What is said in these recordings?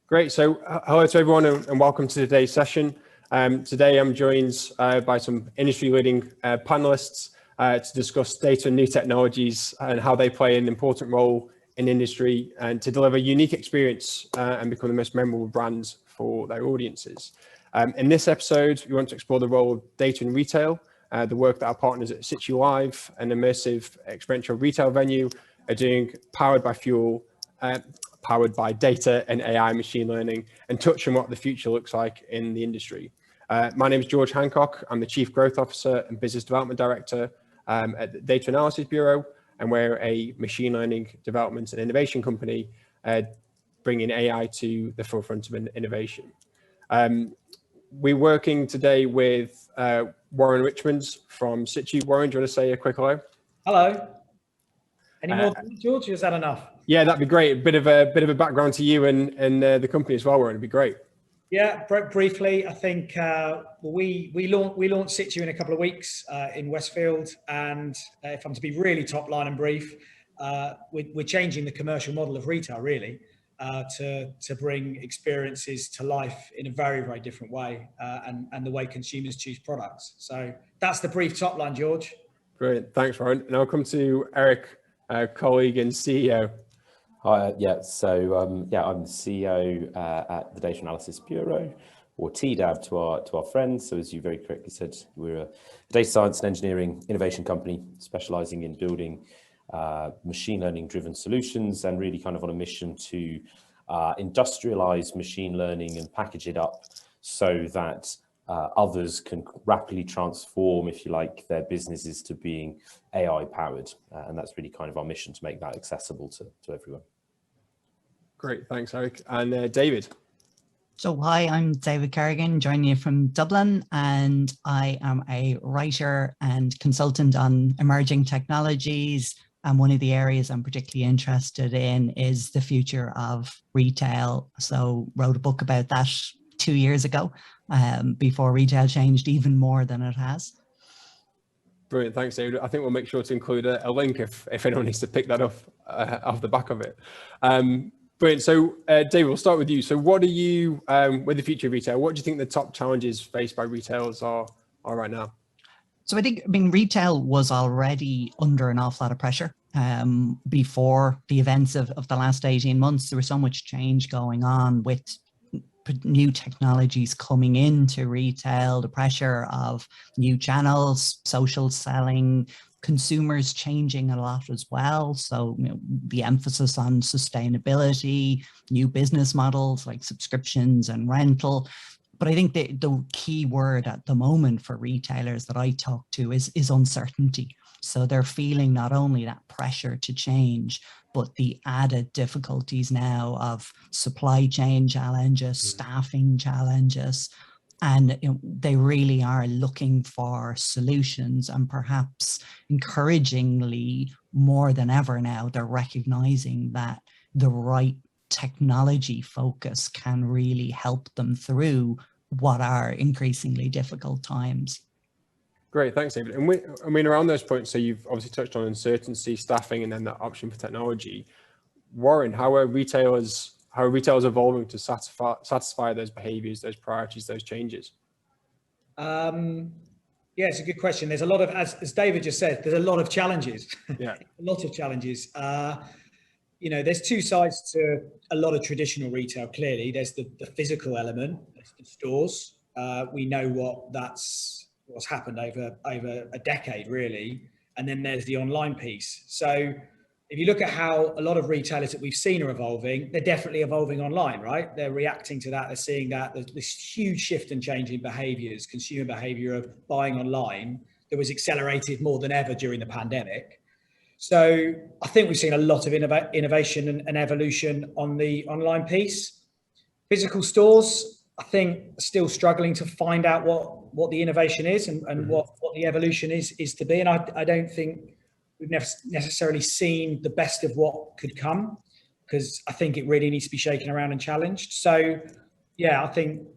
Great. So hello to everyone and welcome to today's session. Today I'm joined by some industry-leading panelists to discuss data and new technologies and how they play an important role in industry and to deliver unique experience and become the most memorable brands for their audiences. In this episode, we want to explore the role of data in retail, the work that our partners at Situ, an immersive experiential retail venue, are doing, powered by Fuel, powered by data and AI machine learning, and touch on what the future looks like in the industry. My name is George Hancock. I'm the Chief Growth Officer and Business Development Director at the Data Analysis Bureau, and we're a machine learning development and innovation company bringing AI to the forefront of innovation. We're working today with Warren Richmonds from Situ. Warren, do you want to say a quick hello? Hello. Any more, George, or is that enough? Yeah, that'd be great. A bit of a background to you and the company as well, Warren. It'd be great. Yeah, briefly, I think we launched Situ in a couple of weeks in Westfield, and if I'm to be really top line and brief, we're changing the commercial model of retail really to bring experiences to life in a very, very different way, and the way consumers choose products. So that's the brief top line, George. Brilliant, thanks, Warren. And I'll come to Eric, colleague and CEO. Hi, I'm the CEO at the Data Analysis Bureau, or TDAB to our friends. So as you very correctly said, we're a data science and engineering innovation company specializing in building machine learning driven solutions, and really kind of on a mission to industrialize machine learning and package it up so that others can rapidly transform, if you like, their businesses to being AI powered. And that's really kind of our mission, to make that accessible to everyone. Great, thanks, Eric. And David. So hi, I'm David Kerrigan, joining you from Dublin, and I am a writer and consultant on emerging technologies. And one of the areas I'm particularly interested in is the future of retail. So wrote a book about that 2 years ago, before retail changed even more than it has. Brilliant, thanks, David. I think we'll make sure to include a link if anyone needs to pick that up off the back of it. Brilliant. So, David, we'll start with you. So what are you, with the future of retail, what do you think the top challenges faced by retailers are right now? So I mean, retail was already under an awful lot of pressure before the events of the last 18 months. There was so much change going on with new technologies coming into retail, the pressure of new channels, social selling, consumers changing a lot as well. So the emphasis on sustainability, new business models like subscriptions and rental. But I think the key word at the moment for retailers that I talk to is uncertainty. So they're feeling not only that pressure to change, but the added difficulties now of supply chain challenges, staffing challenges, and they really are looking for solutions. And perhaps encouragingly, more than ever now, they're recognizing that the right technology focus can really help them through what are increasingly difficult times. Great, thanks, David. And I mean, around those points, so you've obviously touched on uncertainty, staffing, and then that option for technology. Warren, how are retailers evolving to satisfy those behaviors, those priorities, those changes? Yeah, it's a good question. There's a lot of, as David just said, there's a lot of challenges. Yeah, a lot of challenges. There's two sides to a lot of traditional retail. Clearly, there's the physical element, there's the stores. We know what's happened over a decade, really. And then there's the online piece. So if you look at how a lot of retailers that we've seen are evolving, they're definitely evolving online, right? They're reacting to that. They're seeing that there's this huge shift and change in behaviors, consumer behavior of buying online that was accelerated more than ever during the pandemic. So I think we've seen a lot of innovation and evolution on the online piece. Physical stores, I think, are still struggling to find out what the innovation is and what the evolution is to be. And I don't think we've necessarily seen the best of what could come, because I think it really needs to be shaken around and challenged. So yeah, I think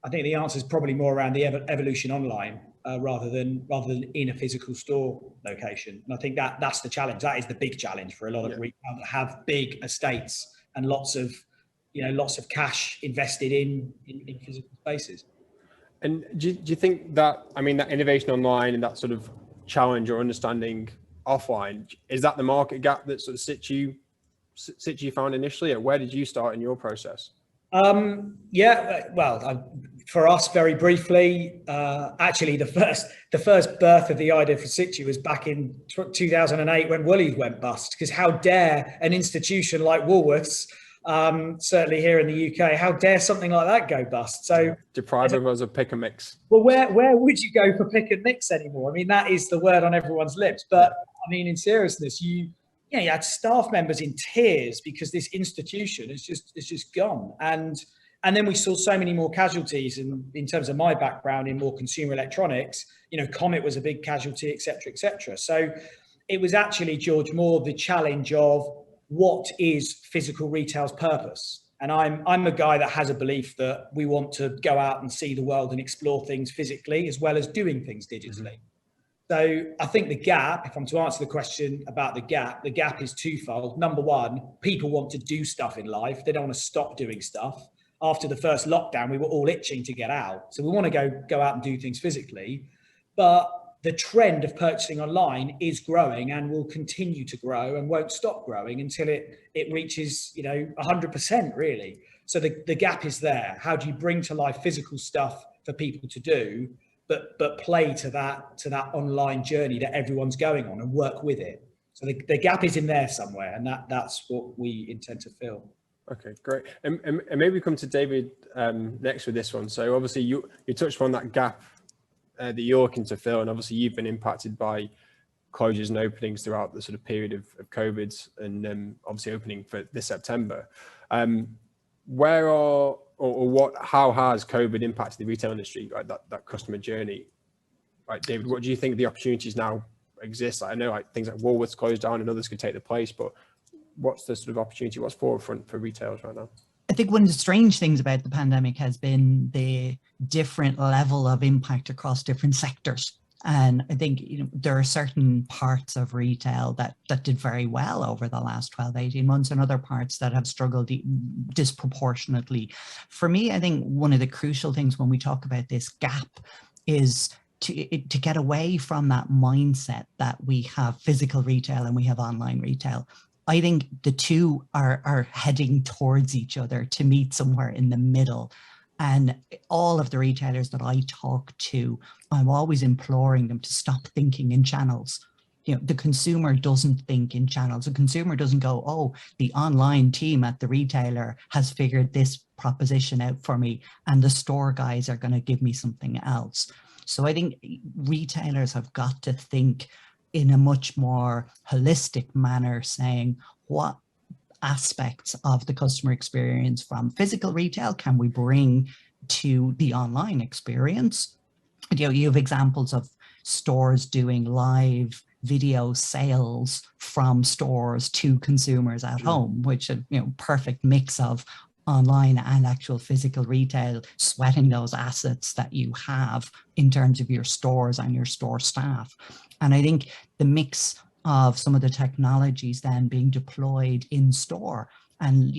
the answer is probably more around the evolution online rather than in a physical store location. And I think that's the challenge. That is the big challenge for a lot of retail that have big estates and lots of lots of cash invested in physical spaces. And do you think that, I mean, that innovation online and that sort of challenge or understanding offline, is that the market gap that sort of Situ found initially? Or where did you start in your process? Yeah, well, for us, very briefly, actually, the first birth of the idea for Situ was back in 2008 when Woolies went bust. Because how dare an institution like Woolworths, certainly here in the UK, how dare something like that go bust? So deprive of us of pick and mix. Well, where would you go for pick and mix anymore? I mean, that is the word on everyone's lips. But I mean, in seriousness, you had staff members in tears because this institution is just gone. And then we saw so many more casualties. And in terms of my background in more consumer electronics, Comet was a big casualty, et cetera, et cetera. So it was actually, George, more the challenge of what is physical retail's purpose. And I'm a guy that has a belief that we want to go out and see the world and explore things physically as well as doing things digitally. So I think the gap, if I'm to answer the question about the gap is twofold. Number one, people want to do stuff in life. They don't want to stop doing stuff. After the first lockdown, we were all itching to get out. So we want to go out and do things physically. But the trend of purchasing online is growing and will continue to grow and won't stop growing until it reaches 100% really. So the gap is there. How do you bring to life physical stuff for people to do, but play to that online journey that everyone's going on and work with it? So the gap is in there somewhere, and that's what we intend to fill. Okay, great. And maybe we come to David next with this one. So obviously you touched on that gap that you're looking to fill, and obviously you've been impacted by closures and openings throughout the sort of period of COVID, and obviously opening for this September. How has COVID impacted the retail industry, right? That customer journey, right? David, what do you think the opportunities now exist? I know things like Woolworths closed down and others could take the place, but what's the sort of opportunity? What's forefront for retailers right now? I think one of the strange things about the pandemic has been the different level of impact across different sectors. And I think there are certain parts of retail that did very well over the last 12, 18 months, and other parts that have struggled disproportionately. For me, I think one of the crucial things when we talk about this gap is to get away from that mindset that we have physical retail and we have online retail. I think the two are heading towards each other to meet somewhere in the middle. And all of the retailers that I talk to, I'm always imploring them to stop thinking in channels. The consumer doesn't think in channels. The consumer doesn't go, oh, the online team at the retailer has figured this proposition out for me, and the store guys are going to give me something else. So I think retailers have got to think in a much more holistic manner, saying what aspects of the customer experience from physical retail can we bring to the online experience. You have examples of stores doing live video sales from stores to consumers at home, which are perfect mix of online and actual physical retail, sweating those assets that you have in terms of your stores and your store staff. And I think the mix of some of the technologies then being deployed in store and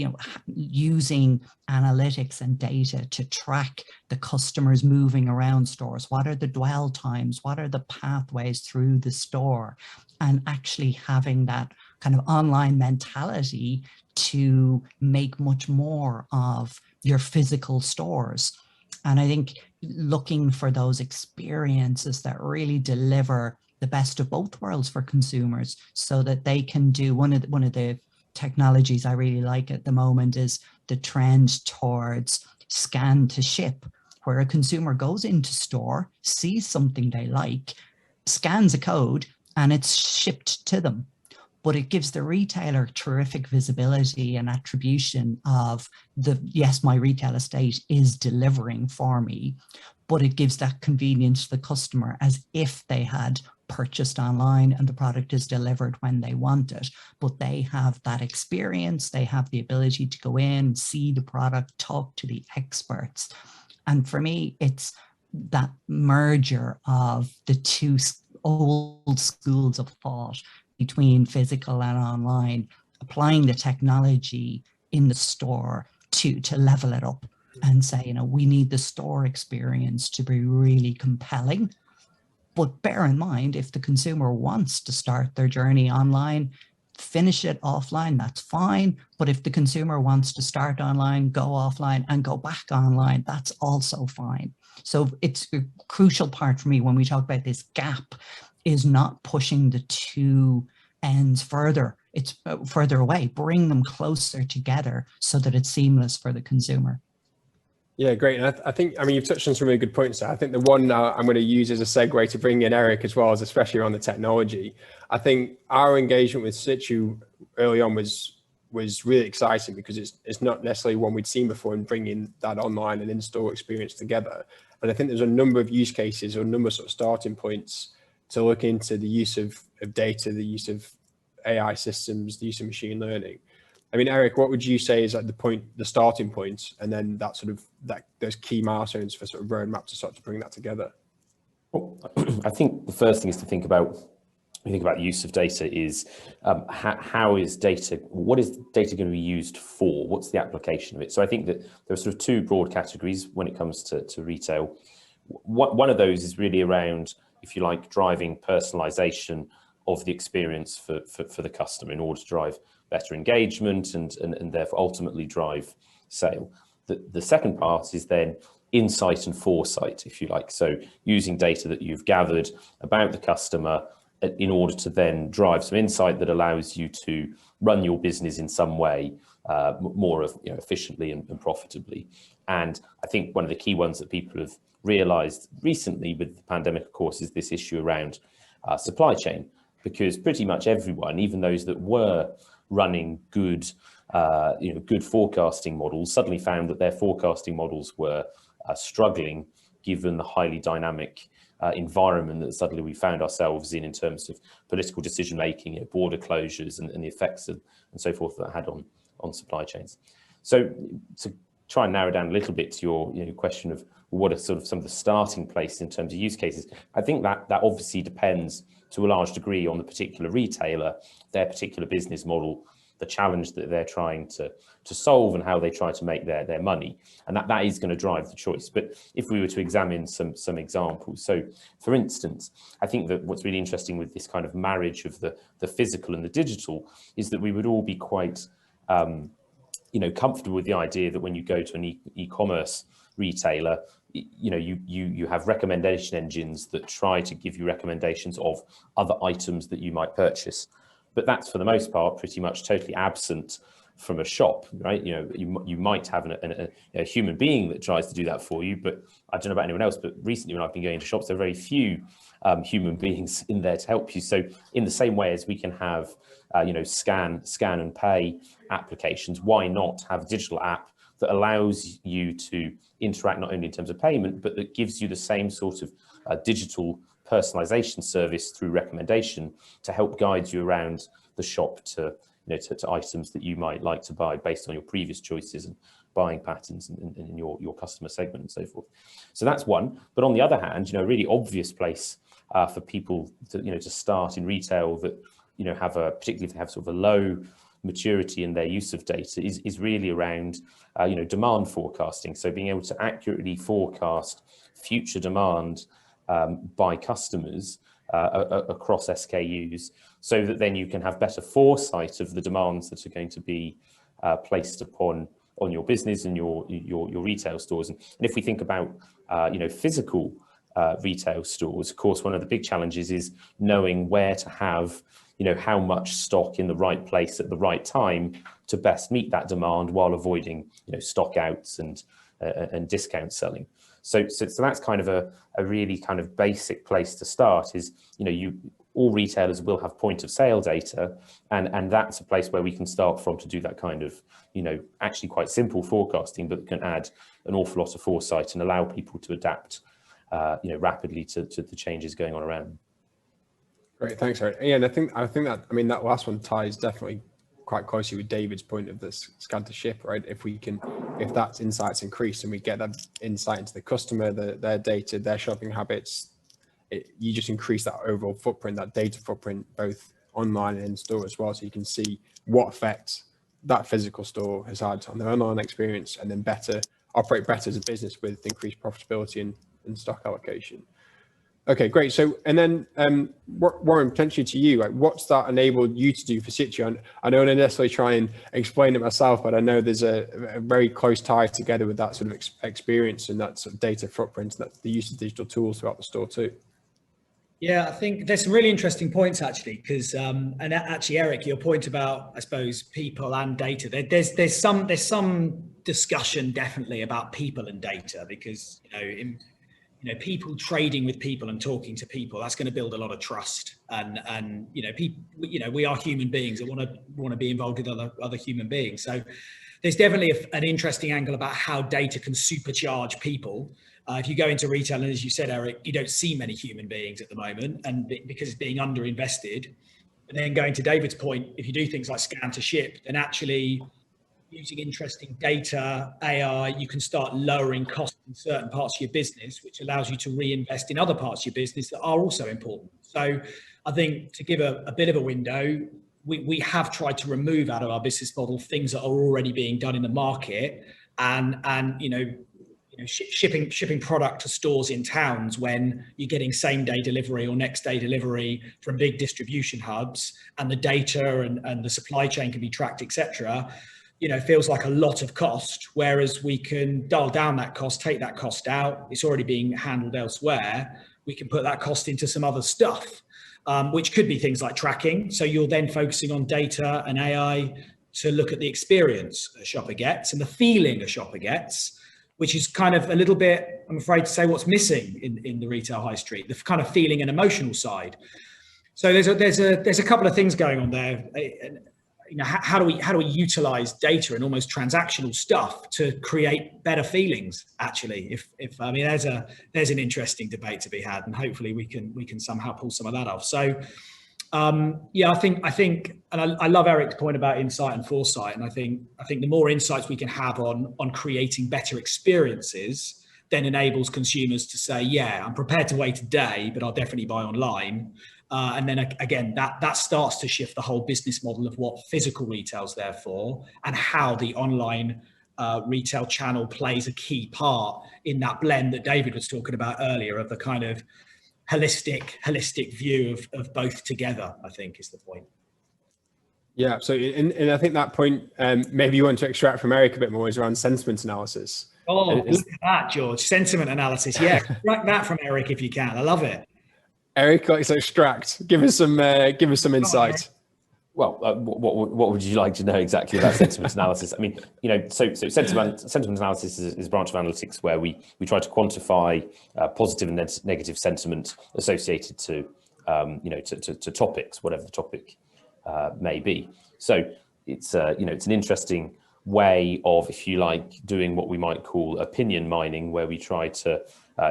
using analytics and data to track the customers moving around stores. What are the dwell times? What are the pathways through the store? And actually having that kind of online mentality to make much more of your physical stores. And I think looking for those experiences that really deliver the best of both worlds for consumers, so that they can do one of the technologies I really like at the moment is the trend towards scan to ship, where a consumer goes into store, sees something they like, scans a code, and it's shipped to them. But it gives the retailer terrific visibility and attribution of yes, my retail estate is delivering for me, but it gives that convenience to the customer as if they had purchased online and the product is delivered when they want it. But they have that experience, they have the ability to go in, see the product, talk to the experts. And for me, it's that merger of the two old schools of thought between physical and online, applying the technology in the store to level it up and say, you know, we need the store experience to be really compelling. But bear in mind, if the consumer wants to start their journey online, finish it offline, that's fine. But if the consumer wants to start online, go offline and go back online, that's also fine. So it's a crucial part for me when we talk about this gap is not pushing the two ends further. It's further away, bring them closer together so that it's seamless for the consumer. Yeah, great. And I think, I mean, you've touched on some really good points there. I think the one I'm going to use as a segue to bring in Eric as well, as especially around the technology. I think our engagement with Situ early on was really exciting because it's not necessarily one we'd seen before in bringing that online and in-store experience together. And I think there's a number of use cases or a number of sort of starting points to look into the use of data, the use of AI systems, the use of machine learning. I mean, Eric, what would you say is like the starting point, and then that sort of those key milestones for sort of roadmap to start to bring that together? Well, I think the first thing is to think about, when you think about use of data, is how is data, what is data going to be used for? What's the application of it? So I think that there are sort of two broad categories when it comes to retail. One of those is really around, if you like, driving personalization of the experience for the customer in order to drive better engagement and therefore ultimately drive sale. The second part is then insight and foresight, if you like. So using data that you've gathered about the customer in order to then drive some insight that allows you to run your business in some way more efficiently and profitably. And I think one of the key ones that people have realized recently with the pandemic, of course, is this issue around supply chain, because pretty much everyone, even those that were running good forecasting models, suddenly found that their forecasting models were struggling given the highly dynamic environment that suddenly we found ourselves in terms of political decision making, border closures, and the effects and so forth that had on supply chains. So to try and narrow down a little bit to your question of what are sort of some of the starting place in terms of use cases, I think that obviously depends to a large degree on the particular retailer, their particular business model, the challenge that they're trying to solve, and how they try to make their money. And that is going to drive the choice. But if we were to examine some examples, so for instance, I think that what's really interesting with this kind of marriage of the physical and the digital is that we would all be quite comfortable with the idea that when you go to an e-commerce retailer, you have recommendation engines that try to give you recommendations of other items that you might purchase. But that's for the most part pretty much totally absent from a shop, right? You might have a human being that tries to do that for you, but I don't know about anyone else, but recently when I've been going to shops, there are very few human beings in there to help you. So in the same way as we can have scan and pay applications, why not have a digital app that allows you to interact not only in terms of payment, but that gives you the same sort of digital personalization service through recommendation to help guide you around the shop to items that you might like to buy based on your previous choices and buying patterns and your customer segment and so forth. So that's one. But on the other hand, a really obvious place for people to start in retail that particularly if they have sort of a low maturity in their use of data is really around demand forecasting. So being able to accurately forecast future demand by customers across SKUs, so that then you can have better foresight of the demands that are going to be placed on your business and your retail stores. And if we think about physical retail stores, of course, one of the big challenges is knowing where to have how much stock in the right place at the right time to best meet that demand while avoiding stock outs and discount selling. So that's kind of a really kind of basic place to start is, all retailers will have point of sale data, and that's a place where we can start from to do that kind of, actually quite simple forecasting, but can add an awful lot of foresight and allow people to adapt, rapidly to the changes going on around them. Great, thanks, Eric. Yeah, and I think that last one ties definitely quite closely with David's point of this scan to ship, right? If that insights increase and we get that insight into the customer, their data, their shopping habits, you just increase that overall footprint, that data footprint, both online and in store as well. So you can see what effect that physical store has had on their online experience, and then operate better as a business with increased profitability and stock allocation. Okay, great. So, and then Warren, potentially to you, like, what's that enabled you to do for Situ? I don't necessarily try and explain it myself, but I know there's a very close tie together with that sort of experience and that sort of data footprint, and that's the use of digital tools throughout the store too. Yeah, I think there's some really interesting points actually, because and actually, Eric, your point about, I suppose, people and data. There's some discussion definitely about people and data, because people trading with people and talking to people, that's going to build a lot of trust, and people, we are human beings that want to be involved with other human beings. So there's definitely an interesting angle about how data can supercharge people. If you go into retail, and as you said, Eric, you don't see many human beings at the moment, and because it's being underinvested. And then going to David's point, if you do things like scan to ship, then actually using interesting data, AI, you can start lowering costs in certain parts of your business, which allows you to reinvest in other parts of your business that are also important. So I think, to give a bit of a window, we have tried to remove out of our business model things that are already being done in the market, and shipping product to stores in towns when you're getting same day delivery or next day delivery from big distribution hubs, and the data and the supply chain can be tracked, etc. Feels like a lot of cost, whereas we can dial down that cost, take that cost out. It's already being handled elsewhere. We can put that cost into some other stuff, which could be things like tracking. So you're then focusing on data and AI to look at the experience a shopper gets and the feeling a shopper gets, which is kind of a little bit, I'm afraid to say, what's missing in the retail high street, the kind of feeling and emotional side. So there's a couple of things going on there. How do we utilize data and almost transactional stuff to create better feelings? Actually, there's an interesting debate to be had, and hopefully we can somehow pull some of that off. So I think, and I love Eric's point about insight and foresight, and I think the more insights we can have on creating better experiences, then enables consumers to say, yeah, I'm prepared to wait a day, but I'll definitely buy online. And then again, that starts to shift the whole business model of what physical retail's there for, and how the online retail channel plays a key part in that blend that David was talking about earlier, of the kind of holistic view of both together, I think, is the point. Yeah, so and I think that point maybe you want to extract from Eric a bit more is around sentiment analysis. Oh, look at that, George. Sentiment analysis. Yeah, extract that from Eric if you can. I love it. Eric, let's extract. Give us some insight. Well, what would you like to know exactly about sentiment analysis? I mean, so sentiment analysis is a branch of analytics where we try to quantify positive and negative sentiment associated to to topics, whatever the topic may be. So it's an interesting way of, if you like, doing what we might call opinion mining, where we try to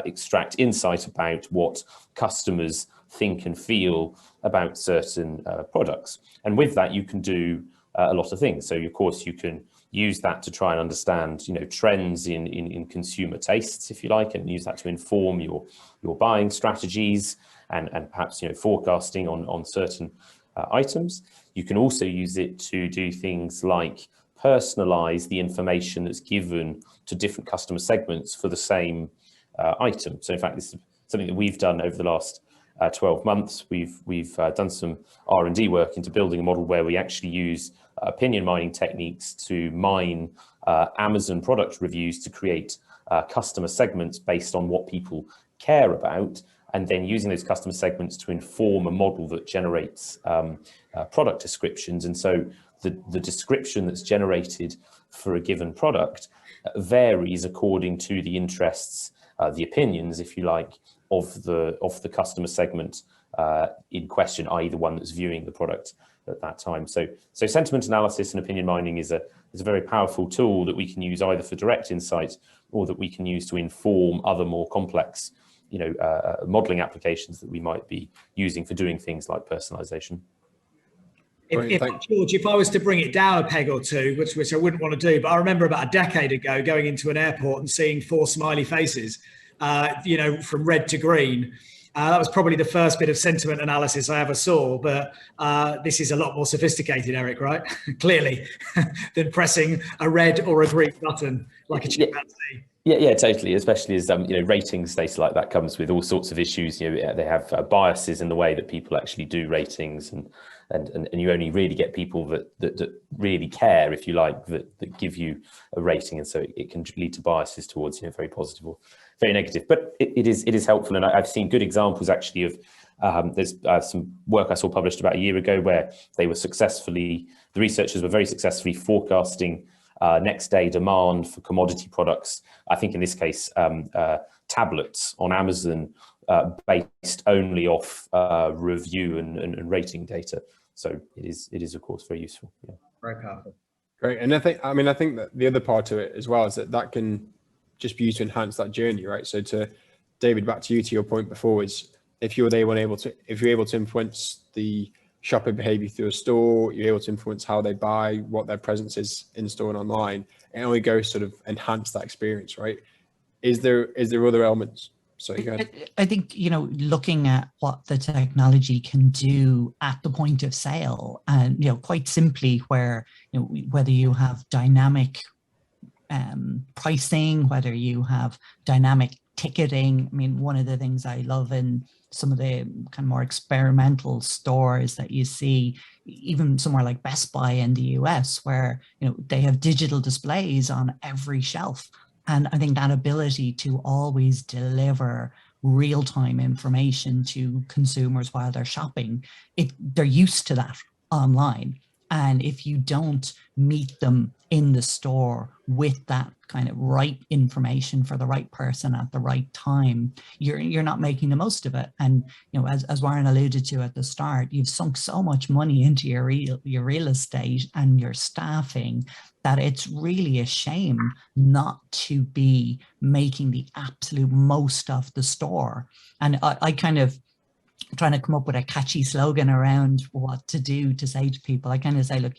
extract insight about what customers think and feel about certain products. And with that, you can do a lot of things. So, of course, you can use that to try and understand, trends in consumer tastes, if you like, and use that to inform your buying strategies and perhaps, forecasting on certain items. You can also use it to do things like personalize the information that's given to different customer segments for the same item. So in fact, this is something that we've done over the last 12 months. We've done some R&D work into building a model where we actually use opinion mining techniques to mine Amazon product reviews to create customer segments based on what people care about, and then using those customer segments to inform a model that generates product descriptions. And so the description that's generated for a given product varies according to the interests, the opinions, if you like, of the customer segment in question, i.e. the one that's viewing the product at that time. So sentiment analysis and opinion mining is a very powerful tool that we can use either for direct insight or that we can use to inform other more complex modeling applications that we might be using for doing things like personalization. George, if I was to bring it down a peg or two, which I wouldn't want to do, but I remember about a decade ago going into an airport and seeing 4 smiley faces, from red to green. That was probably the first bit of sentiment analysis I ever saw, but this is a lot more sophisticated, Eric, right? Clearly, than pressing a red or a green button like a chimpanzee. Yeah, totally. Especially as ratings data like that comes with all sorts of issues. They have biases in the way that people actually do ratings, and you only really get people that really care, if you like, that give you a rating, and so it can lead to biases towards very positive or very negative. But it is helpful, and I've seen good examples actually of there's some work I saw published about a year ago where the researchers were very successfully forecasting next day demand for commodity products. I think in this case, tablets on Amazon, based only off review and rating data. So it is of course very useful. Yeah. Very powerful. Great. And I think that the other part to it as well is that can just be used to enhance that journey, right? So to David, back to you, to your point before, is if you're able to influence the shopper behavior through a store, you're able to influence how they buy, what their presence is in store and online, it only goes sort of enhance that experience, right? Is there other elements? Sorry, go ahead. I think, looking at what the technology can do at the point of sale, and, quite simply where, whether you have dynamic pricing, whether you have dynamic ticketing. I mean, one of the things I love in some of the kind of more experimental stores that you see, even somewhere like Best Buy in the US, where they have digital displays on every shelf. And I think that ability to always deliver real-time information to consumers while they're shopping, they're used to that online. And if you don't meet them in the store with that kind of right information for the right person at the right time, you're not making the most of it. And as Warren alluded to at the start, you've sunk so much money into your real estate and your staffing that it's really a shame not to be making the absolute most of the store. And I kind of trying to come up with a catchy slogan around what to do to say to people. I kind of say, look,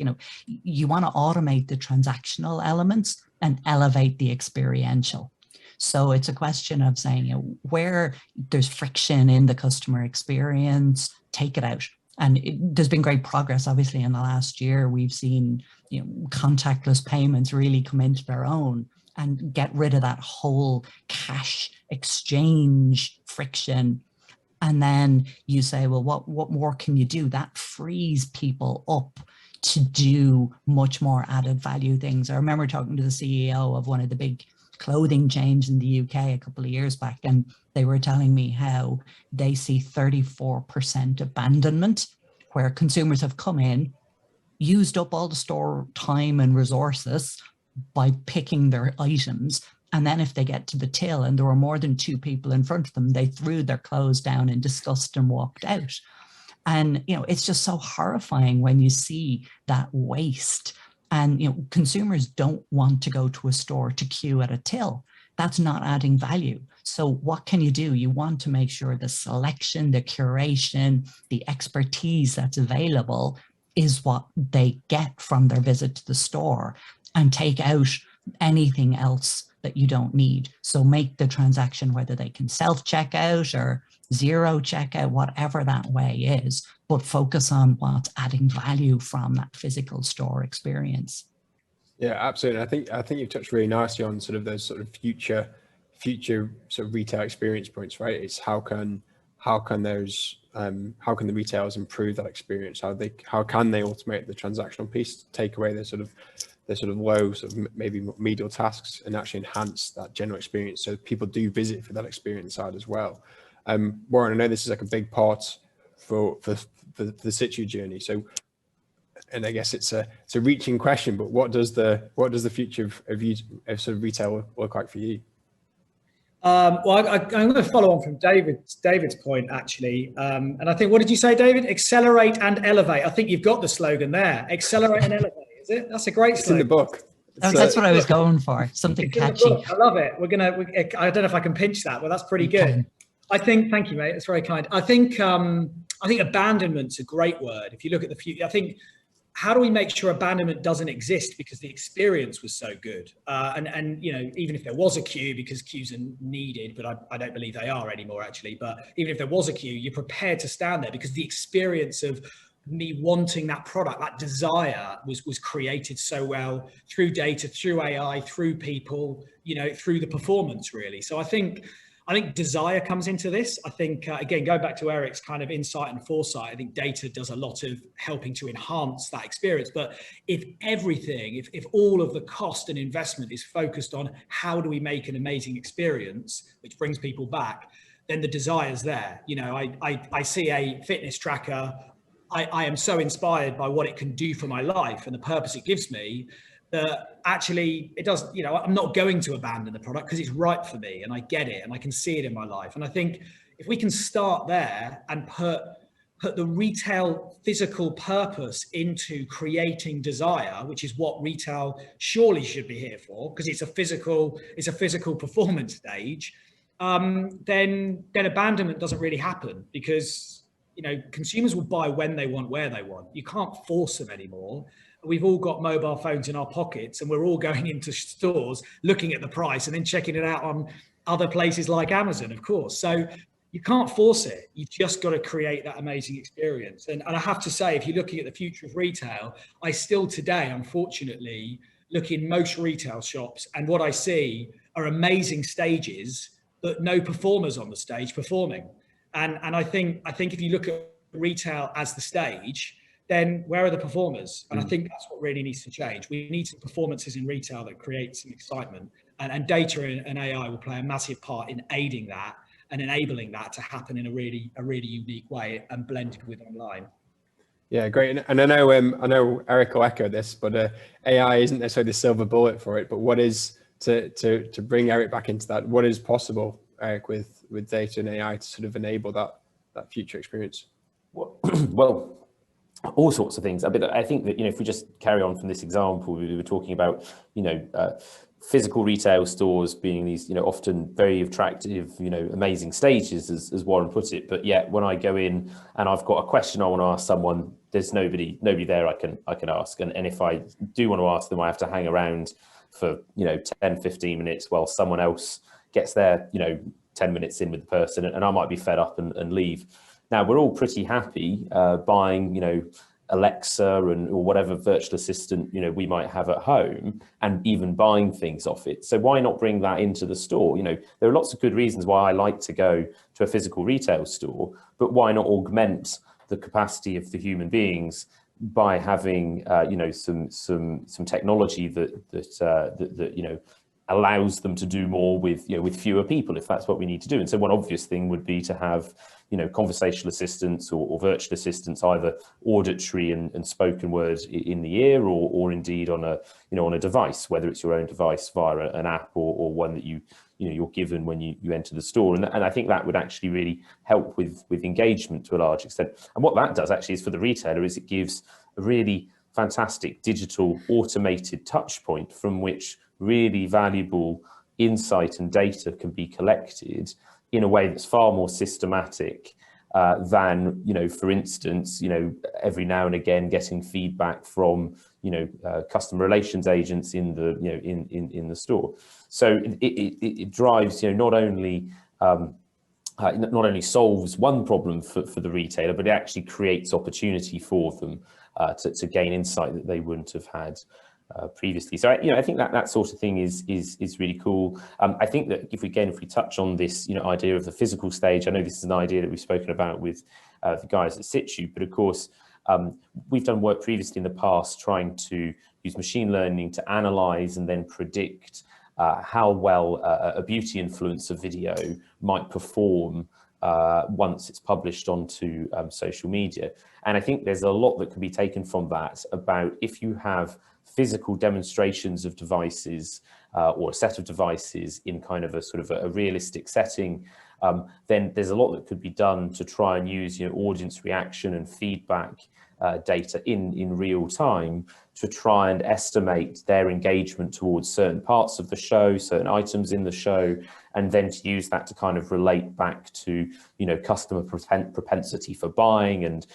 you want to automate the transactional elements and elevate the experiential. So it's a question of saying, where there's friction in the customer experience, take it out. And there's been great progress, obviously, in the last year. We've seen contactless payments really come into their own and get rid of that whole cash exchange friction. And then you say, well, what more can you do? That frees people up to do much more added value things. I remember talking to the CEO of one of the big clothing chains in the UK a couple of years back, and they were telling me how they see 34% abandonment, where consumers have come in, used up all the store time and resources by picking their items. And then if they get to the till and there were more than two people in front of them, they threw their clothes down in disgust and walked out. And, it's just so horrifying when you see that waste. And, consumers don't want to go to a store to queue at a till. That's not adding value. So what can you do? You want to make sure the selection, the curation, the expertise that's available is what they get from their visit to the store, and take out anything else that you don't need. So make the transaction, whether they can self-checkout or zero checkout, whatever that way is, but focus on what's adding value from that physical store experience. Yeah, absolutely. I think you've touched really nicely on sort of those sort of future sort of retail experience points, right? It's how can the retailers improve that experience? How can they automate the transactional piece, take away the sort of low sort of maybe medial tasks, and actually enhance that general experience so people do visit for that experience side as well. Warren, I know this is like a big part for the Situ journey. So, and I guess it's a reaching question, but what does the future of sort of retail look like for you? Well, I'm going to follow on from David's point, actually. And I think, what did you say, David? Accelerate and elevate. I think you've got the slogan there. Accelerate and elevate. Is it? That's a great slogan. It's in the book. That's what I was going for. Something catchy. I love it. I don't know if I can pinch that, but that's pretty good. I think, thank you, mate. That's very kind. I think abandonment's a great word. If you look at the future, I think how do we make sure abandonment doesn't exist because the experience was so good? And you know, even if there was a queue, because queues are needed, but I don't believe they are anymore actually, but even if there was a queue, you're prepared to stand there because the experience of me wanting that product, that desire was created so well through data, through AI, through people, you know, through the performance really. So I think desire comes into this. I think, again, going back to Eric's kind of insight and foresight, I think data does a lot of helping to enhance that experience. But if all of the cost and investment is focused on how do we make an amazing experience, which brings people back, then the desire's there. You know, I see a fitness tracker. I am so inspired by what it can do for my life and the purpose it gives me, that actually it does, you know, I'm not going to abandon the product because it's right for me and I get it and I can see it in my life. And I think if we can start there and put the retail physical purpose into creating desire, which is what retail surely should be here for, because it's a physical performance stage, then abandonment doesn't really happen, because, you know, consumers will buy when they want, where they want. You can't force them anymore. We've all got mobile phones in our pockets and we're all going into stores, looking at the price and then checking it out on other places like Amazon, of course. So you can't force it. You've just got to create that amazing experience. And I have to say, if you're looking at the future of retail, I still today, unfortunately, look in most retail shops and what I see are amazing stages, but no performers on the stage performing. And I think if you look at retail as the stage, then where are the performers? And I think that's what really needs to change. We need some performances in retail that create some excitement, and data and AI will play a massive part in aiding that and enabling that to happen in a really unique way and blended with online. Yeah, great. And I know Eric will echo this, but AI isn't necessarily the silver bullet for it. But what is, to bring Eric back into that, what is possible, Eric, with data and AI to sort of enable that future experience? Well, all sorts of things. I think that, you know, if we just carry on from this example, we were talking about, you know, physical retail stores being these, you know, often very attractive, you know, amazing stages, as Warren put it. But yet, when I go in and I've got a question I want to ask someone, there's nobody there I can ask. And if I do want to ask them, I have to hang around for, you know, 10, 15 minutes while someone else gets there, you know, 10 minutes in with the person, and I might be fed up and leave. Now, we're all pretty happy buying, you know, Alexa or whatever virtual assistant, you know, we might have at home, and even buying things off it. So why not bring that into the store? You know, there are lots of good reasons why I like to go to a physical retail store, but why not augment the capacity of the human beings by having, you know, some technology that you know, allows them to do more with, you know, with fewer people, if that's what we need to do. And so one obvious thing would be to have, you know, conversational assistants or virtual assistants, either auditory and spoken word in the ear, or indeed on a, you know, on a device, whether it's your own device via an app or one that you know, you're given when you enter the store. And I think that would actually really help with engagement to a large extent. And what that does actually is, for the retailer, is it gives a really fantastic digital automated touch point from which really valuable insight and data can be collected in a way that's far more systematic than, you know, for instance, you know, every now and again getting feedback from, you know, customer relations agents in the, you know, in the store. So it drives, you know, not only solves one problem for the retailer, but it actually creates opportunity for them to gain insight that they wouldn't have had previously. So, you know, I think that sort of thing is really cool. I think that if we touch on this, you know, idea of the physical stage, I know this is an idea that we've spoken about with the guys at Situ, but of course, we've done work previously in the past trying to use machine learning to analyze and then predict how well a beauty influencer video might perform once it's published onto social media. And I think there's a lot that can be taken from that about, if you have physical demonstrations of devices or a set of devices in kind of a sort of a realistic setting, then there's a lot that could be done to try and use, you know, audience reaction and feedback data in real time to try and estimate their engagement towards certain parts of the show, certain items in the show, and then to use that to kind of relate back to, customer propensity for buying and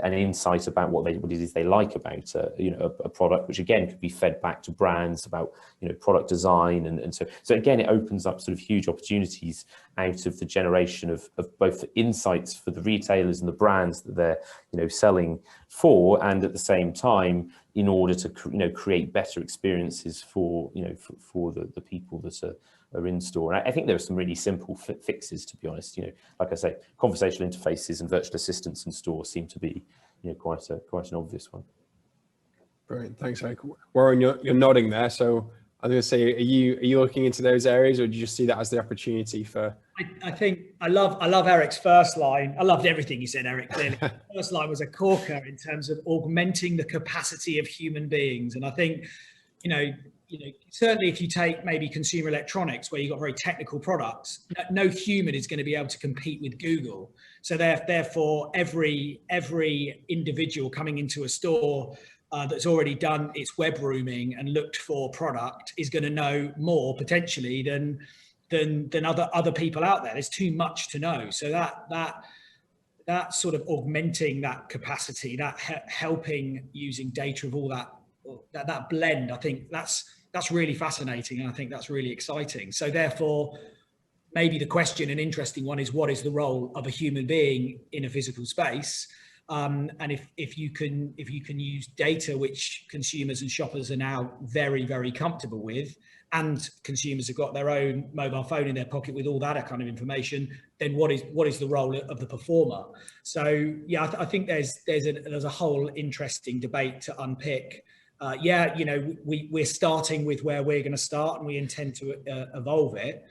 insight about what it is they like about a product, which again could be fed back to brands about product design and so again it opens up sort of huge opportunities out of the generation of both the insights for the retailers and the brands that they're selling for, and at the same time in order to create better experiences for the people that are in store. And I think there are some really simple fixes, to be honest. Like I say, conversational interfaces and virtual assistants in store seem to be quite an obvious one. Brilliant, thanks, Eric. Warren, you're nodding there, so I was going to say, are you looking into those areas, or do you just see that as the opportunity for? I think I love Eric's first line. I loved everything you said, Eric. Clearly, the first line was a corker in terms of augmenting the capacity of human beings, and I think, certainly if you take maybe consumer electronics, where you've got very technical products, no human is going to be able to compete with Google. So therefore, every individual coming into a store that's already done its web rooming and looked for product is going to know more potentially than other people out there. There's too much to know. So that sort of augmenting that capacity, that helping using data of all that blend, I think that's really fascinating, and I think that's really exciting. So therefore, maybe the question, an interesting one, is what is the role of a human being in a physical space? And if you can use data which consumers and shoppers are now very, very comfortable with, and consumers have got their own mobile phone in their pocket with all that kind of information, then what is the role of the performer? So yeah, I think there's a whole interesting debate to unpick. We're starting with where we're going to start, and we intend to evolve it.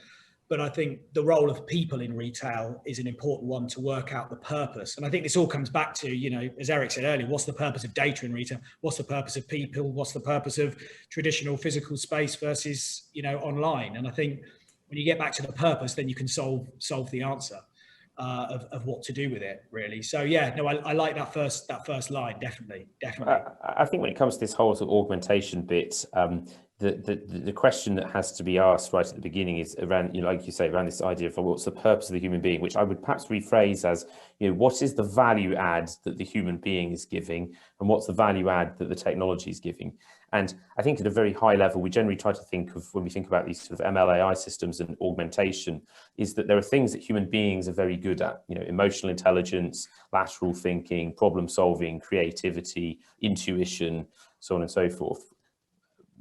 But I think the role of people in retail is an important one to work out the purpose. And I think this all comes back to, as Eric said earlier, what's the purpose of data in retail? What's the purpose of people? What's the purpose of traditional physical space versus, online? And I think when you get back to the purpose, then you can solve the answer of what to do with it, really. So yeah, no, I like that first line, definitely. I think when it comes to this whole sort of augmentation bit, the question that has to be asked right at the beginning is around, like you say, around this idea of what's the purpose of the human being, which I would perhaps rephrase as, what is the value add that the human being is giving, and what's the value add that the technology is giving? And I think at a very high level, we generally try to think of, when we think about these sort of ML/AI systems and augmentation, is that there are things that human beings are very good at, emotional intelligence, lateral thinking, problem solving, creativity, intuition, so on and so forth.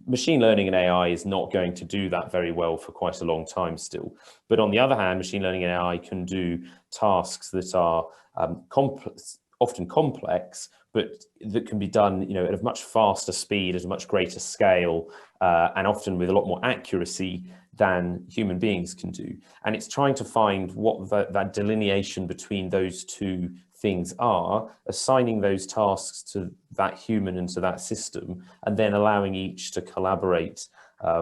Machine learning and AI is not going to do that very well for quite a long time still. But on the other hand, machine learning and AI can do tasks that are often complex, but that can be done at a much faster speed, at a much greater scale, and often with a lot more accuracy than human beings can do. And it's trying to find what that delineation between those two things are, assigning those tasks to that human and to that system, and then allowing each to collaborate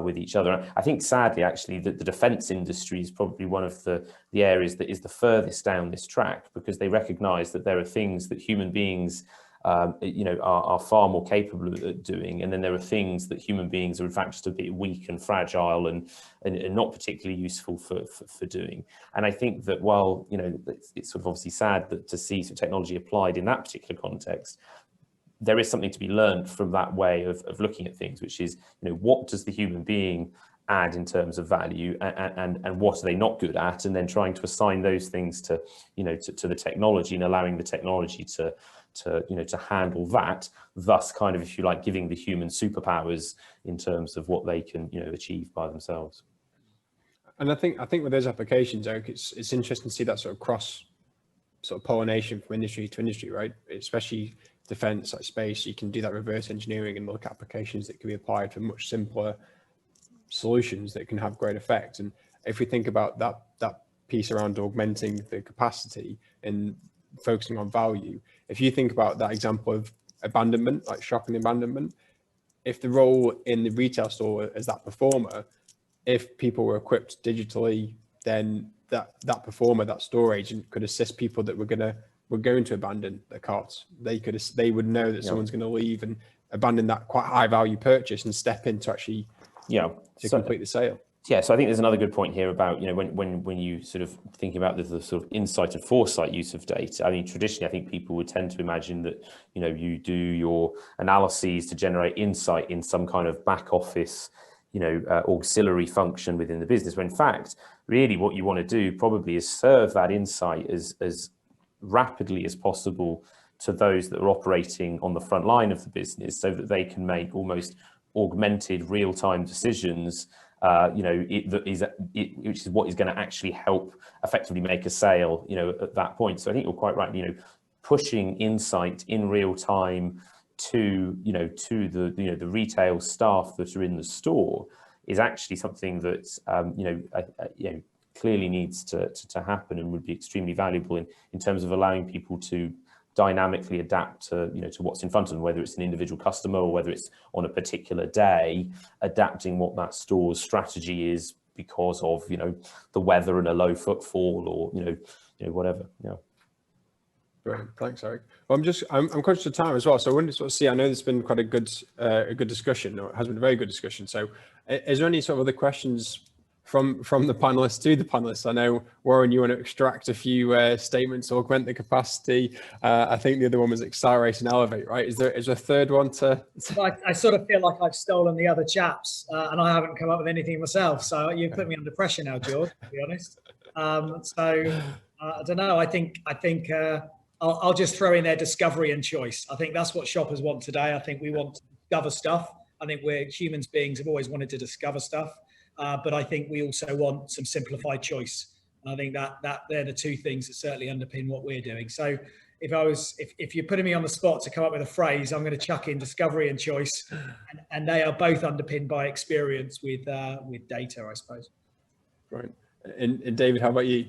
with each other. I think sadly, actually, that the defense industry is probably one of the areas that is the furthest down this track, because they recognize that there are things that human beings are far more capable of doing, and then there are things that human beings are in fact just a bit weak and fragile and not particularly useful for doing. And I think that while it's sort of obviously sad that to see some technology applied in that particular context, there is something to be learned from that way of looking at things, which is what does the human being add in terms of value, and what are they not good at, and then trying to assign those things to the technology, and allowing the technology to handle that, thus kind of, if you like, giving the human superpowers in terms of what they can achieve by themselves. And I think with those applications, Eric, it's interesting to see that sort of cross pollination from industry to industry, right? Especially defense, like space, you can do that reverse engineering and look at applications that can be applied for much simpler solutions that can have great effect. And if we think about that piece around augmenting the capacity and focusing on value, if you think about that example of abandonment, like shopping abandonment, if the role in the retail store as that performer, if people were equipped digitally, then that performer, that store agent, could assist people that were going to were going to abandon the cart. They would know that someone's going to leave and abandon that quite high value purchase and step in to actually complete the sale. Yeah, so I think there's another good point here about, when you sort of thinking about the sort of insight and foresight use of data. I mean, traditionally, I think people would tend to imagine that, you do your analyses to generate insight in some kind of back office, auxiliary function within the business, when in fact, really what you want to do probably is serve that insight as rapidly as possible to those that are operating on the front line of the business, so that they can make almost augmented real-time decisions, which is what is going to actually help effectively make a sale, at that point. So I think you're quite right, pushing insight in real time to the retail staff that are in the store is actually something that clearly needs to happen, and would be extremely valuable in terms of allowing people to dynamically adapt to what's in front of them, whether it's an individual customer or whether it's on a particular day, adapting what that store's strategy is because of the weather and a low footfall, or whatever. Yeah. Brilliant. Thanks, Eric. Well, I'm conscious of time as well, so I wanted to sort of see. I know there's been quite a good discussion, or it has been a very good discussion. So, is there any sort of other questions from the panelists to the panelists? I know, Warren, you want to extract a few statements, augment the capacity. I think the other one was accelerate and elevate, right? Is there a third one to? I sort of feel like I've stolen the other chaps, and I haven't come up with anything myself. So you put me under pressure now, George, to be honest. I don't know. I think I'll just throw in there discovery and choice. I think that's what shoppers want today. I think we want to discover stuff. I think we're humans beings have always wanted to discover stuff. But I think we also want some simplified choice. And I think that they're the two things that certainly underpin what we're doing. So if you're putting me on the spot to come up with a phrase, I'm going to chuck in discovery and choice, and they are both underpinned by experience with data, I suppose. Right. And David, how about you?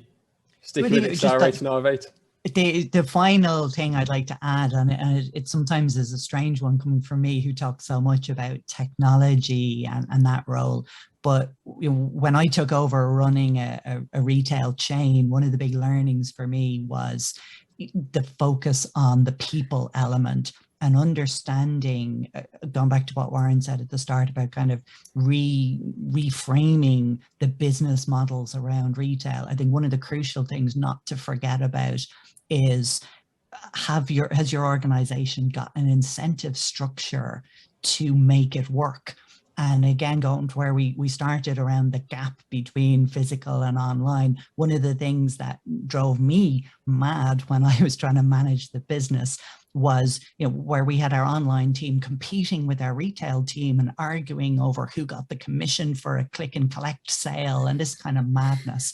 Sticking with accelerate and elevate. The final thing I'd like to add, and it sometimes is a strange one coming from me who talks so much about technology and that role. But when I took over running a retail chain, one of the big learnings for me was the focus on the people element and understanding, going back to what Warren said at the start about kind of reframing the business models around retail. I think one of the crucial things not to forget about is has your organization got an incentive structure to make it work? And again, going to where we started around the gap between physical and online, one of the things that drove me mad when I was trying to manage the business was, where we had our online team competing with our retail team and arguing over who got the commission for a click and collect sale and this kind of madness.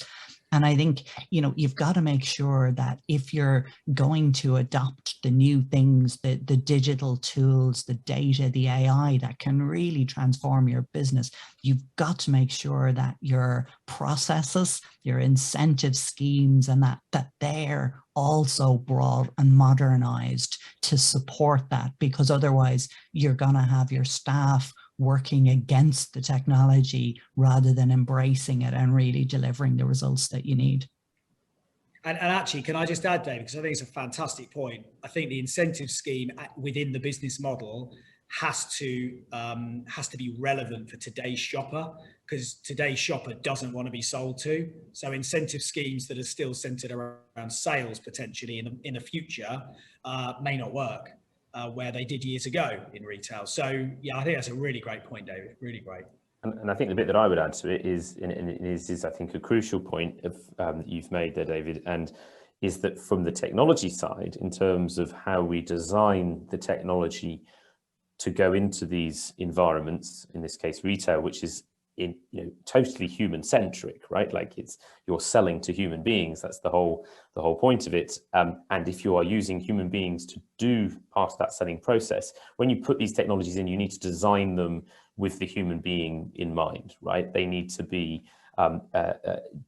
And I think, you've got to make sure that if you're going to adopt the new things, the digital tools, the data, the AI that can really transform your business, you've got to make sure that your processes, your incentive schemes, and that they're also brought and modernized to support that, because otherwise you're going to have your staff working against the technology rather than embracing it and really delivering the results that you need. And actually, can I just add, David, because I think it's a fantastic point. I think the incentive scheme within the business model has to be relevant for today's shopper, because today's shopper doesn't want to be sold to. So incentive schemes that are still centered around sales potentially in the future may not work where they did years ago in retail. So yeah, I think that's a really great point, David. Really great. And I think the bit that I would add to it is I think a crucial point that you've made there, David, and is that from the technology side, in terms of how we design the technology to go into these environments, in this case retail, which is totally human centric, right? Like you're selling to human beings. That's the whole point of it. And if you are using human beings to do part of that selling process, when you put these technologies in, you need to design them with the human being in mind, right? They need to be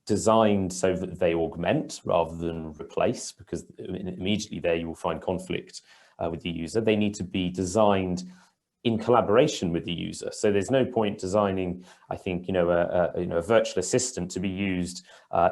designed so that they augment rather than replace, because immediately there you will find conflict with the user. They need to be designed in collaboration with the user. So there's no point designing, I think, a virtual assistant to be used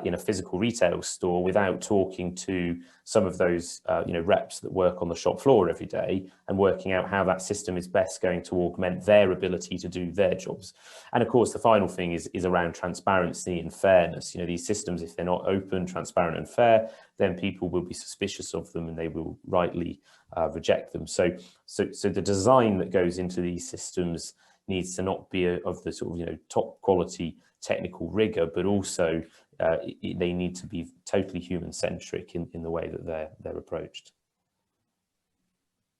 in a physical retail store without talking to some of those reps that work on the shop floor every day and working out how that system is best going to augment their ability to do their jobs. And of course, the final thing is around transparency and fairness. These systems, if they're not open, transparent and fair, then people will be suspicious of them and they will rightly reject them. So the design that goes into these systems needs to not be of the sort of top quality technical rigor, but also they need to be totally human centric in the way that they're approached.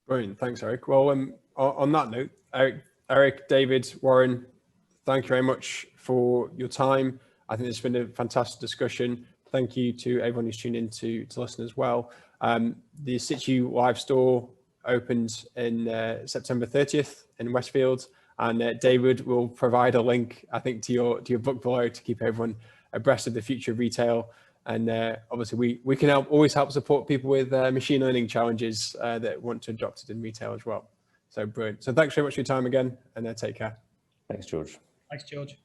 Brilliant, thanks, Eric. Well, on that note, Eric, David, Warren, thank you very much for your time. I think it's been a fantastic discussion. Thank you to everyone who's tuned in to listen as well. The Situ live store opened in September 30th in Westfield, and David will provide a link, I think, to your book below to keep everyone abreast of the future of retail. And obviously, we can always help support people with machine learning challenges that want to adopt it in retail as well. So brilliant. So thanks very much for your time again, and take care. Thanks, George. Thanks, George.